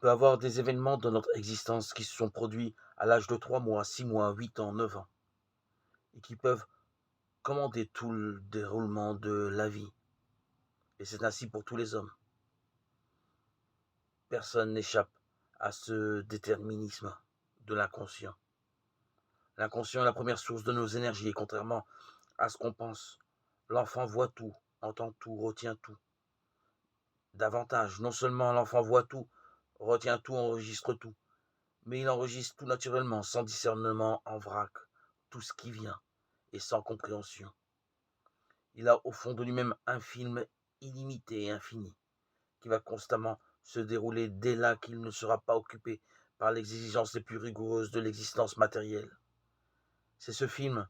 peut avoir des événements dans notre existence qui se sont produits à l'âge de 3 mois, 6 mois, 8 ans, 9 ans, et qui peuvent commander tout le déroulement de la vie. Et c'est ainsi pour tous les hommes. Personne n'échappe à ce déterminisme de l'inconscient. L'inconscient est la première source de nos énergies, et contrairement à ce qu'on pense, l'enfant voit tout, entend tout, retient tout. Davantage, non seulement l'enfant voit tout, retient tout, enregistre tout, mais il enregistre tout naturellement, sans discernement, en vrac, tout ce qui vient, et sans compréhension. Il a au fond de lui-même un film illimité et infini, qui va constamment se dérouler dès là qu'il ne sera pas occupé par les exigences les plus rigoureuses de l'existence matérielle. C'est ce film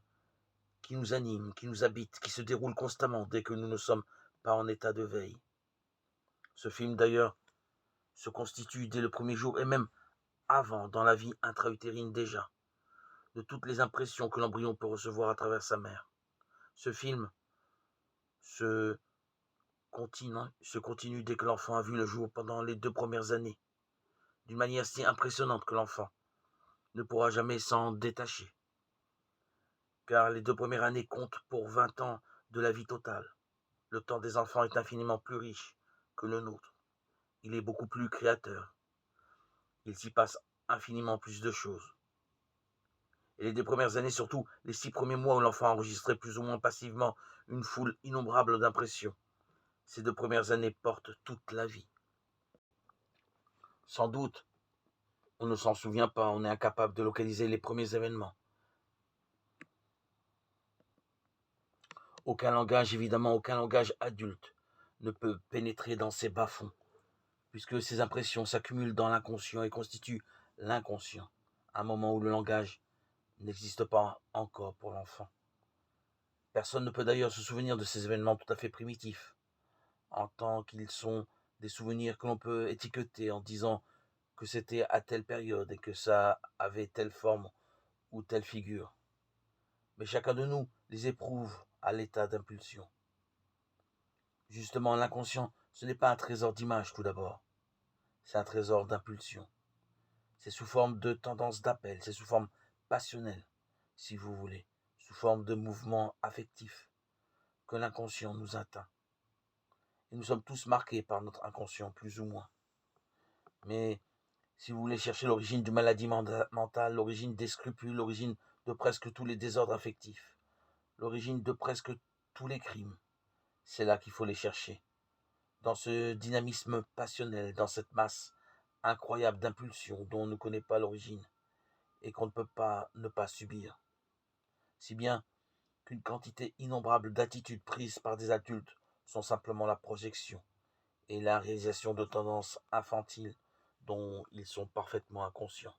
qui nous anime, qui nous habite, qui se déroule constamment dès que nous ne sommes pas en état de veille. Ce film d'ailleurs se constitue dès le premier jour et même avant dans la vie intra-utérine déjà, de toutes les impressions que l'embryon peut recevoir à travers sa mère. Ce film se continue dès que l'enfant a vu le jour pendant les 2 premières années, d'une manière si impressionnante que l'enfant ne pourra jamais s'en détacher, car les 2 premières années comptent pour 20 ans de la vie totale. Le temps des enfants est infiniment plus riche que le nôtre. Il est beaucoup plus créateur. Il s'y passe infiniment plus de choses. Et les 2 premières années, surtout les 6 premiers mois où l'enfant a enregistré plus ou moins passivement une foule innombrable d'impressions, ces 2 premières années portent toute la vie. Sans doute, on ne s'en souvient pas, on est incapable de localiser les premiers événements. Aucun langage, évidemment, aucun langage adulte ne peut pénétrer dans ces bas-fonds, puisque ces impressions s'accumulent dans l'inconscient et constituent l'inconscient, un moment où le langage n'existe pas encore pour l'enfant. Personne ne peut d'ailleurs se souvenir de ces événements tout à fait primitifs, en tant qu'ils sont des souvenirs que l'on peut étiqueter en disant que c'était à telle période et que ça avait telle forme ou telle figure. Mais chacun de nous les éprouve à l'état d'impulsion. Justement, l'inconscient, ce n'est pas un trésor d'images tout d'abord, c'est un trésor d'impulsion. C'est sous forme de tendance d'appel, c'est sous forme passionnelle, si vous voulez, sous forme de mouvement affectif, que l'inconscient nous atteint. Et nous sommes tous marqués par notre inconscient, plus ou moins. Mais si vous voulez chercher l'origine d'une maladie mentale, l'origine des scrupules, l'origine de presque tous les désordres affectifs, l'origine de presque tous les crimes, c'est là qu'il faut les chercher. Dans ce dynamisme passionnel, dans cette masse incroyable d'impulsions dont on ne connaît pas l'origine et qu'on ne peut pas ne pas subir. Si bien qu'une quantité innombrable d'attitudes prises par des adultes sont simplement la projection et la réalisation de tendances infantiles dont ils sont parfaitement inconscients.